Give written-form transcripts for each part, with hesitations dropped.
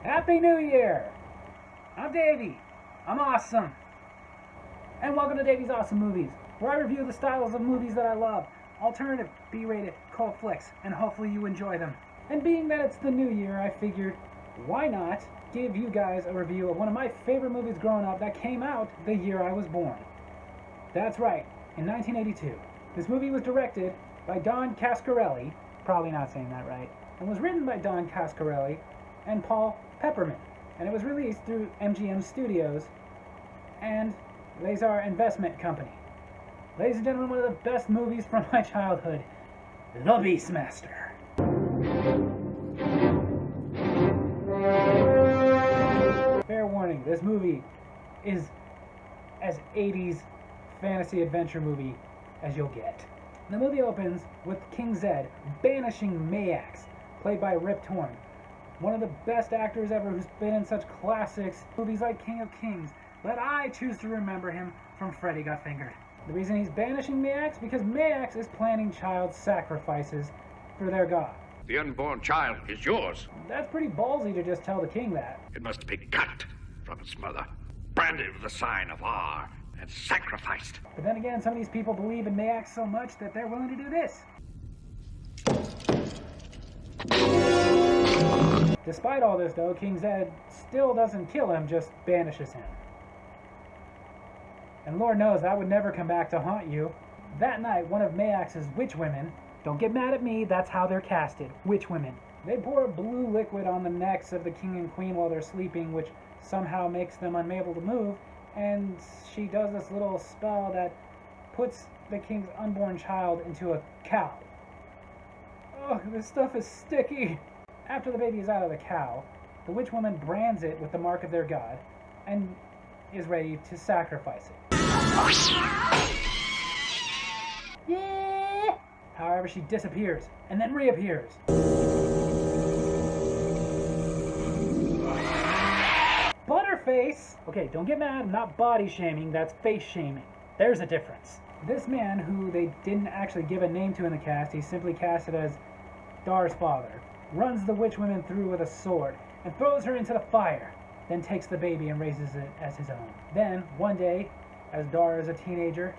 Happy New Year! I'm Davy. I'm awesome. And welcome to Davy's Awesome Movies, where I review the styles of movies that I love, alternative, B-rated, cult flicks, and hopefully you enjoy them. And being that it's the new year, I figured, why not give you guys a review of one of my favorite movies growing up that came out the year I was born. That's right, in 1982. This movie was directed by Don Coscarelli, probably not saying that right, and was written by Don Coscarelli and Paul Pepperman, and it was released through MGM Studios and Lazar Investment Company. Ladies and gentlemen, one of the best movies from my childhood, The Beastmaster. Fair warning, this movie is as 80s fantasy adventure movie as you'll get. The movie opens with King Zed banishing Mayax, played by Rip Torn, one of the best actors ever who's been in such classics, movies like King of Kings, but I choose to remember him from Freddy Got Fingered. The reason he's banishing Mayax, because Mayax is planning child sacrifices for their god. The unborn child is yours. That's pretty ballsy to just tell the king that. It must be cut from its mother, branded with the sign of R, and sacrificed. But then again, some of these people believe in Mayax so much that they're willing to do this. Despite all this, though, King Zed still doesn't kill him, just banishes him. And Lord knows that would never come back to haunt you. That night, one of Mayax's witch women, don't get mad at me, that's how they're casted, witch women. They pour blue liquid on the necks of the king and queen while they're sleeping, which somehow makes them unable to move, and she does this little spell that puts the king's unborn child into a cow. Oh, this stuff is sticky. After the baby is out of the cow, the witch woman brands it with the mark of their god and is ready to sacrifice it. Yeah! However, she disappears and then reappears. Butterface! Okay, don't get mad, I'm not body shaming, that's face shaming. There's a difference. This man, who they didn't actually give a name to in the cast, he simply casted as Dar's father, runs the witch woman through with a sword and throws her into the fire, then takes the baby and raises it as his own. Then, one day, as Dar is a teenager,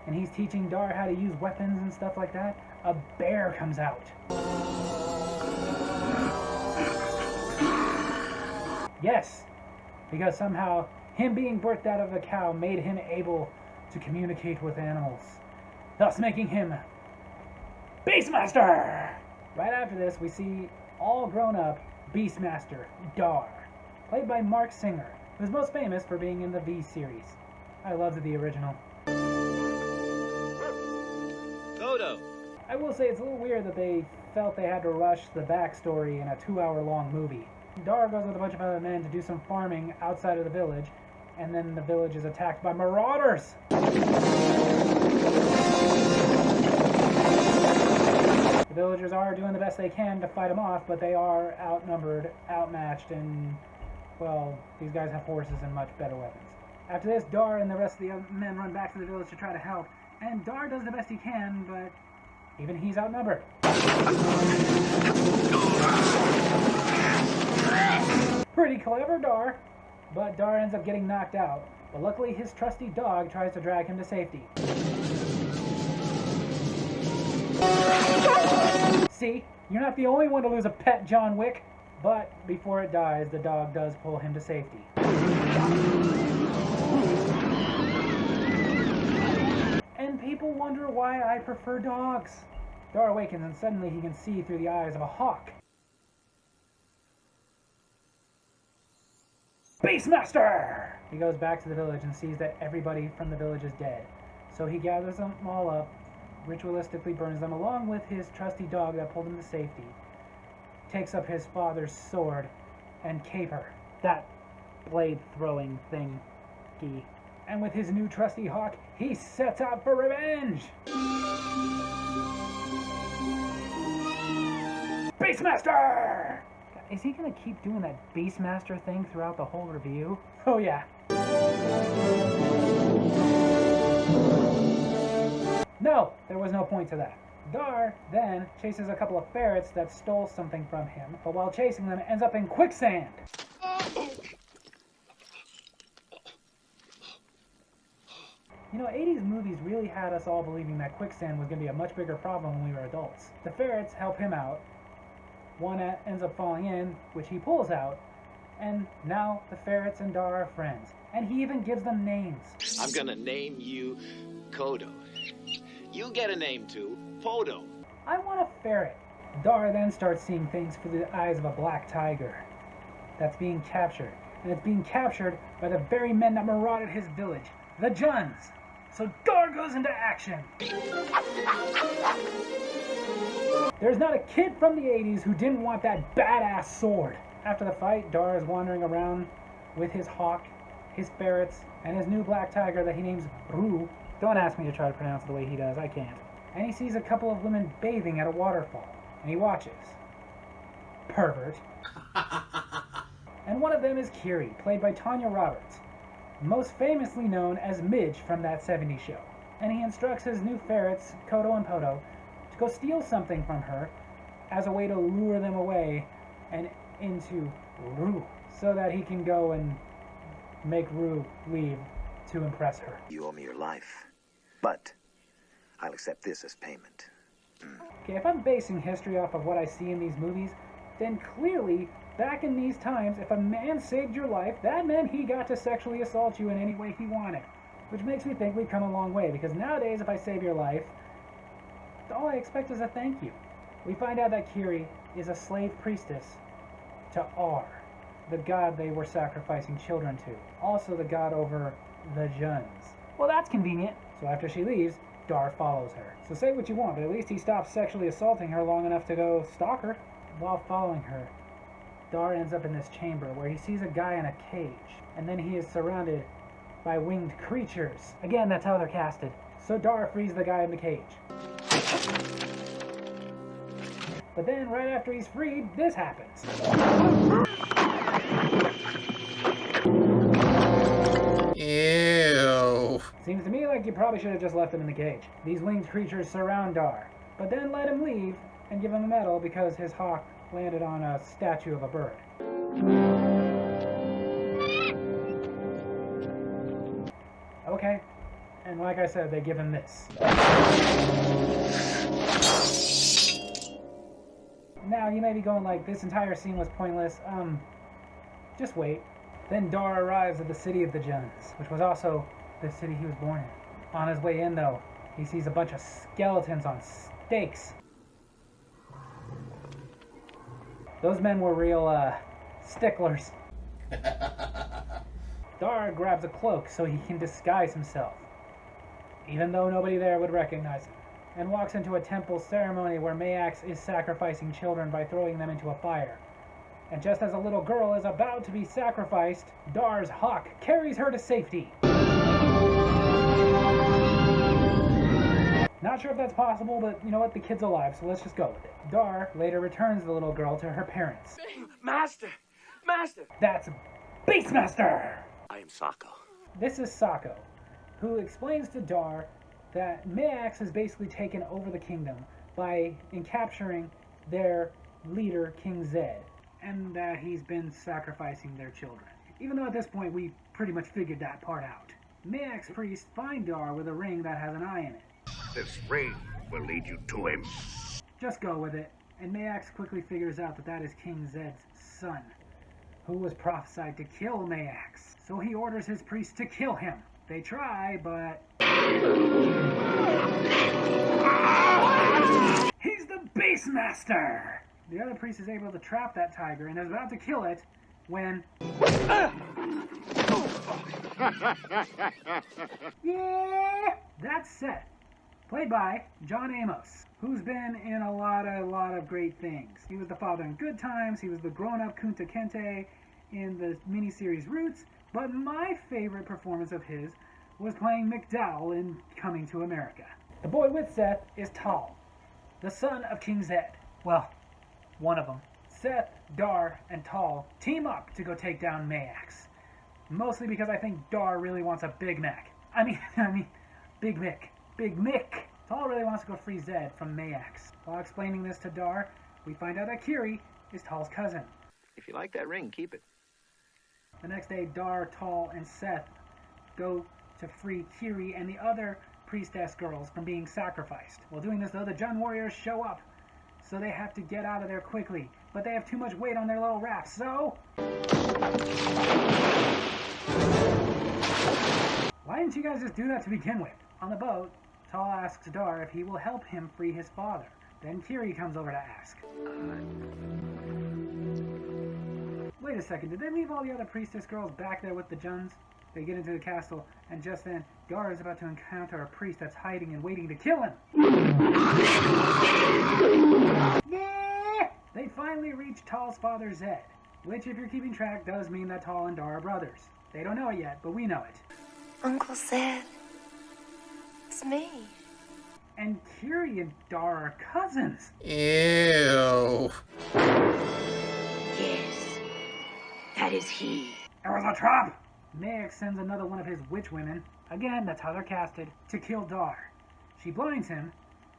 and he's teaching Dar how to use weapons and stuff like that, a bear comes out. Yes, because somehow him being birthed out of a cow made him able to communicate with animals, thus making him Beastmaster! Right after this, we see all grown up Beastmaster, Dar, played by Mark Singer, who's most famous for being in the V series. I loved the original. Dodo! I will say it's a little weird that they felt they had to rush the backstory in a 2-hour-long movie. Dar goes with a bunch of other men to do some farming outside of the village, and then the village is attacked by marauders! The villagers are doing the best they can to fight them off, but they are outnumbered, outmatched, and, well, these guys have horses and much better weapons. After this, Dar and the rest of the other men run back to the village to try to help, and Dar does the best he can, but even he's outnumbered. Pretty clever, Dar, but Dar ends up getting knocked out, but luckily his trusty dog tries to drag him to safety. See, you're not the only one to lose a pet, John Wick. But before it dies, the dog does pull him to safety. And people wonder why I prefer dogs. Dar awakens and suddenly he can see through the eyes of a hawk. Beastmaster! He goes back to the village and sees that everybody from the village is dead. So he gathers them all up, ritualistically burns them along with his trusty dog that pulled him to safety, takes up his father's sword and caper, that blade-throwing thingy, and with his new trusty hawk, he sets out for revenge! Beastmaster! Is he gonna keep doing that Beastmaster thing throughout the whole review? Oh yeah. No, there was no point to that. Dar then chases a couple of ferrets that stole something from him, but while chasing them ends up in quicksand. You know, 80s movies really had us all believing that quicksand was going to be a much bigger problem when we were adults. The ferrets help him out. One ends up falling in, which he pulls out, and now the ferrets and Dar are friends. And he even gives them names. I'm gonna name you Kodo. You get a name too, Podo. I want a ferret. Dar then starts seeing things through the eyes of a black tiger that's being captured. And it's being captured by the very men that marauded his village, the Juns. So Dar goes into action. There's not a kid from the 80s who didn't want that badass sword. After the fight, Dar is wandering around with his hawk, his ferrets, and his new black tiger that he names Rue. Don't ask me to try to pronounce it the way he does, I can't. And he sees a couple of women bathing at a waterfall, and he watches. Pervert. And one of them is Kiri, played by Tanya Roberts, most famously known as Midge from that 70s show. And he instructs his new ferrets, Kodo and Podo, to go steal something from her as a way to lure them away and into Rue, so that he can go and make Rue leave to impress her. You owe me your life, but I'll accept this as payment. Okay, if I'm basing history off of what I see in these movies, then clearly, back in these times, if a man saved your life, that meant he got to sexually assault you in any way he wanted. Which makes me think we've come a long way, because nowadays if I save your life, all I expect is a thank you. We find out that Kiri is a slave priestess to Ar, the god they were sacrificing children to. Also the god over the Juns. Well, that's convenient. So after she leaves, Dar follows her. So say what you want, but at least he stops sexually assaulting her long enough to go stalk her. While following her, Dar ends up in this chamber where he sees a guy in a cage, and then he is surrounded by winged creatures. Again, that's how they're casted. So Dar frees the guy in the cage. But then, right after he's freed, this happens. Ew. Seems to me like you probably should have just left him in the cage. These winged creatures surround Dar, but then let him leave and give him a medal because his hawk landed on a statue of a bird. Okay, and like I said, they give him this. Now, you may be going like, this entire scene was pointless. Just wait. Then Dar arrives at the city of the Juns, which was also the city he was born in. On his way in, though, he sees a bunch of skeletons on stakes. Those men were real, sticklers. Dar grabs a cloak so he can disguise himself, even though nobody there would recognize him, and walks into a temple ceremony where Mayax is sacrificing children by throwing them into a fire. And just as a little girl is about to be sacrificed, Dar's hawk carries her to safety. Not sure if that's possible, but you know what? The kid's alive, so let's just go with it. Dar later returns the little girl to her parents. Master! Master! That's Beastmaster! I am Sako. This is Sako, who explains to Dar that Mayax has basically taken over the kingdom by capturing their leader, King Zed, and that he's been sacrificing their children. Even though at this point we pretty much figured that part out. Mayax priests find Dar with a ring that has an eye in it. This ring will lead you to him. Just go with it, and Mayax quickly figures out that that is King Zed's son, who was prophesied to kill Mayax. So he orders his priests to kill him. They try, but... He's the Beastmaster! The other priest is able to trap that tiger and is about to kill it when... Yeah! That's Seth, played by John Amos, who's been in a lot of great things. He was the father in Good Times, he was the grown-up Kunta Kinte in the miniseries Roots, but my favorite performance of his was playing McDowell in Coming to America. The boy with Seth is Tal, the son of King Zed. Well, one of them. Seth, Dar, and Tal team up to go take down Mayax. Mostly because I think Dar really wants a Big Mac. I mean, Big Mick. Big Mick! Tal really wants to go free Zed from Mayax. While explaining this to Dar, we find out that Kiri is Tal's cousin. If you like that ring, keep it. The next day, Dar, Tal, and Seth go to free Kiri and the other priestess girls from being sacrificed. While doing this, though, the Jun warriors show up, so they have to get out of there quickly. But they have too much weight on their little rafts, so... Why didn't you guys just do that to begin with? On the boat, Tal asks Dar if he will help him free his father. Then Kiri comes over to ask. Wait a second, did they leave all the other priestess girls back there with the Juns? They get into the castle, and just then, Dar is about to encounter a priest that's hiding and waiting to kill him. Yeah! They finally reach Tal's father, Zed, which, if you're keeping track, does mean that Tal and Dar are brothers. They don't know it yet, but we know it. Uncle Zed, it's me. And Kiri and Dar are cousins. Ew. Yes, that is he. It was a trap! Mayak sends another one of his witch women, again, that's how they're casted, to kill Dar. She blinds him,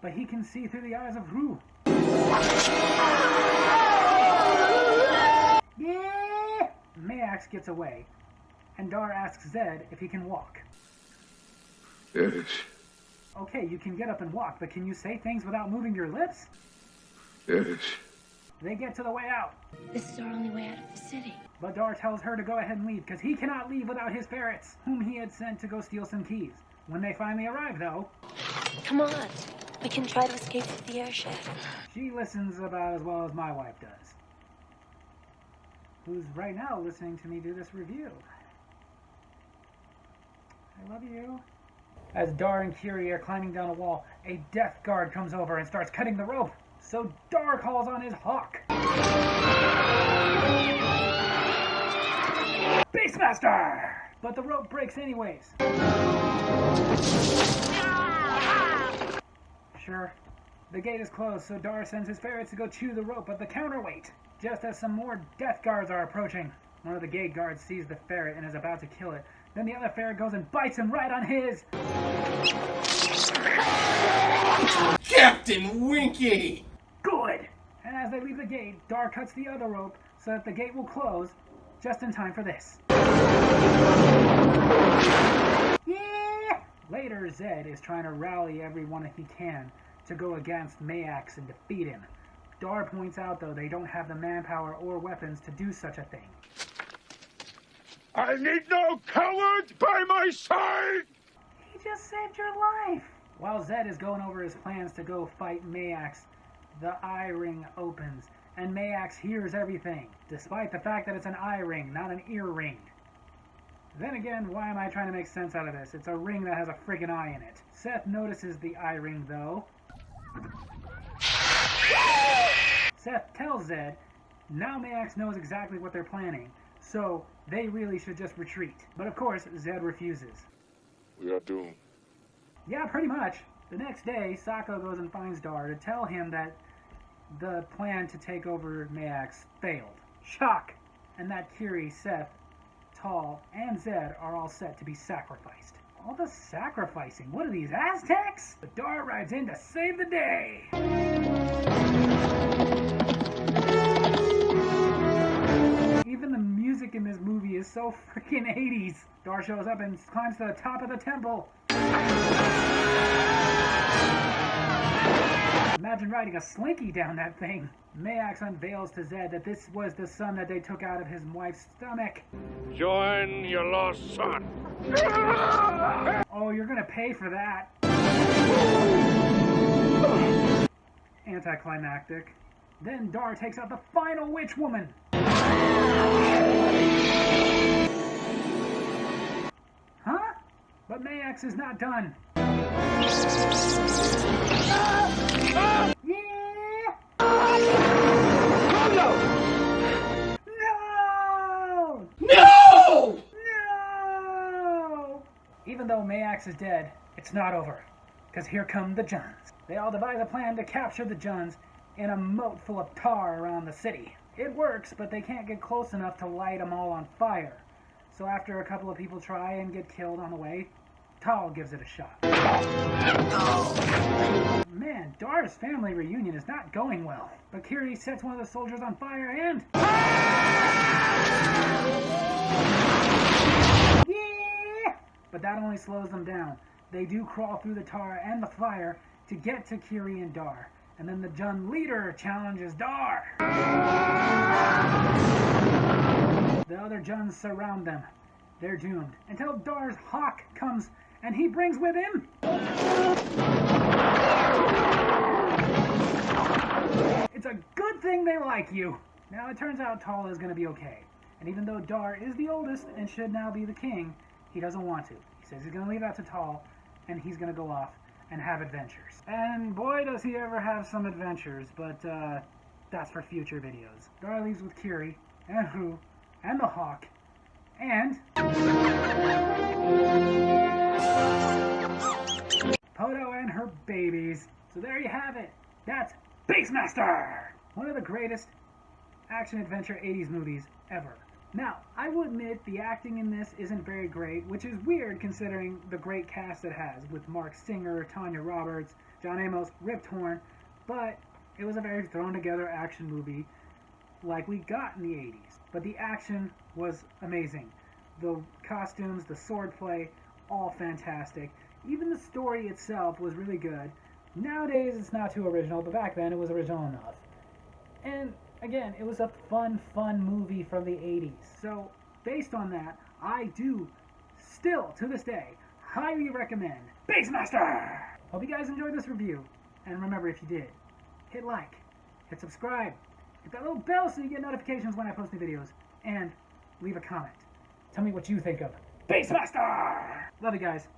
but he can see through the eyes of Rue. Yeah! Mayax gets away, and Dar asks Zed if he can walk. Yes. Okay, you can get up and walk, but can you say things without moving your lips? Yes. They get to the way out, This is our only way out of the city. but Dar tells her to go ahead and leave, because he cannot leave without his ferrets, whom he had sent to go steal some keys. When they finally arrive, though, Come on, we can try to escape through the air shaft. she listens about as well as my wife does, who's right now listening to me do this review. I love you. As Dar and Kiri are climbing down a wall, a death guard comes over and starts cutting the rope. So Dar calls on his hawk. Beastmaster! But the rope breaks anyways. Sure. The gate is closed, so Dar sends his ferrets to go chew the rope of the counterweight. Just as some more death guards are approaching, one of the gate guards sees the ferret and is about to kill it. Then the other ferret goes and bites him right on his. Captain Winky! Good! And as they leave the gate, Dar cuts the other rope so that the gate will close just in time for this. Yeah! Later, Zed is trying to rally everyone he can to go against Mayax and defeat him. Dar points out, though, they don't have the manpower or weapons to do such a thing. I need no cowards by my side! He just saved your life! While Zed is going over his plans to go fight Mayax, the eye ring opens, and Mayax hears everything, despite the fact that it's an eye ring, not an ear ring. Then again, why am I trying to make sense out of this? It's a ring that has a friggin' eye in it. Seth notices the eye ring, though. Seth tells Zed, now Mayax knows exactly what they're planning, so they really should just retreat. But of course, Zed refuses. We are doomed. Yeah, pretty much. The next day, Sako goes and finds Dar to tell him that the plan to take over Mayax failed. Shock! And that Kiri, Seth, Tal, and Zed are all set to be sacrificed. All the sacrificing? What are these, Aztecs? But Dar rides in to save the day! Even the music in this movie is so freaking 80s. Dar shows up and climbs to the top of the temple. Imagine riding a slinky down that thing. Mayax unveils to Zed that this was the son that they took out of his wife's stomach. Join your lost son. Oh, you're gonna pay for that. Anticlimactic. Then Dar takes out the final witch woman. Huh? But Mayax is not done. Yeah! No! No! No! No! Even though Mayax is dead, it's not over. Because here come the Juns. They all devise a plan to capture the Juns in a moat full of tar around the city. It works, but they can't get close enough to light them all on fire. So after a couple of people try and get killed on the way, Tal gives it a shot. Man, Dar's family reunion is not going well. But Kiri sets one of the soldiers on fire and... Yeah! But that only slows them down. They do crawl through the tar and the fire to get to Kiri and Dar. And then the Jun leader challenges Dar. The other Juns surround them. They're doomed. Until Dar's hawk comes and he brings with him... It's a good thing they like you. Now it turns out Tal is going to be okay. And even though Dar is the oldest and should now be the king, he doesn't want to. He says he's going to leave that to Tal, and he's going to go off and have adventures. And boy, does he ever have some adventures, but that's for future videos. Dar leaves with Kiri, and Hu, and the Hawk, and... Podo and her babies. So there you have it. That's Beastmaster! One of the greatest action-adventure 80s movies ever. Now, I will admit the acting in this isn't very great, which is weird considering the great cast it has, with Mark Singer, Tanya Roberts, John Amos, Rip Torn, but it was a very thrown-together action movie like we got in the 80s. But the action was amazing. The costumes, the swordplay, all fantastic. Even the story itself was really good. Nowadays, it's not too original, but back then it was original enough. And again, it was a fun movie from the 80s. So, based on that, I do still, to this day, highly recommend Beastmaster! Hope you guys enjoyed this review. And remember, if you did, hit like, hit subscribe, hit that little bell so you get notifications when I post new videos, and leave a comment. Tell me what you think of Beastmaster! Love you guys.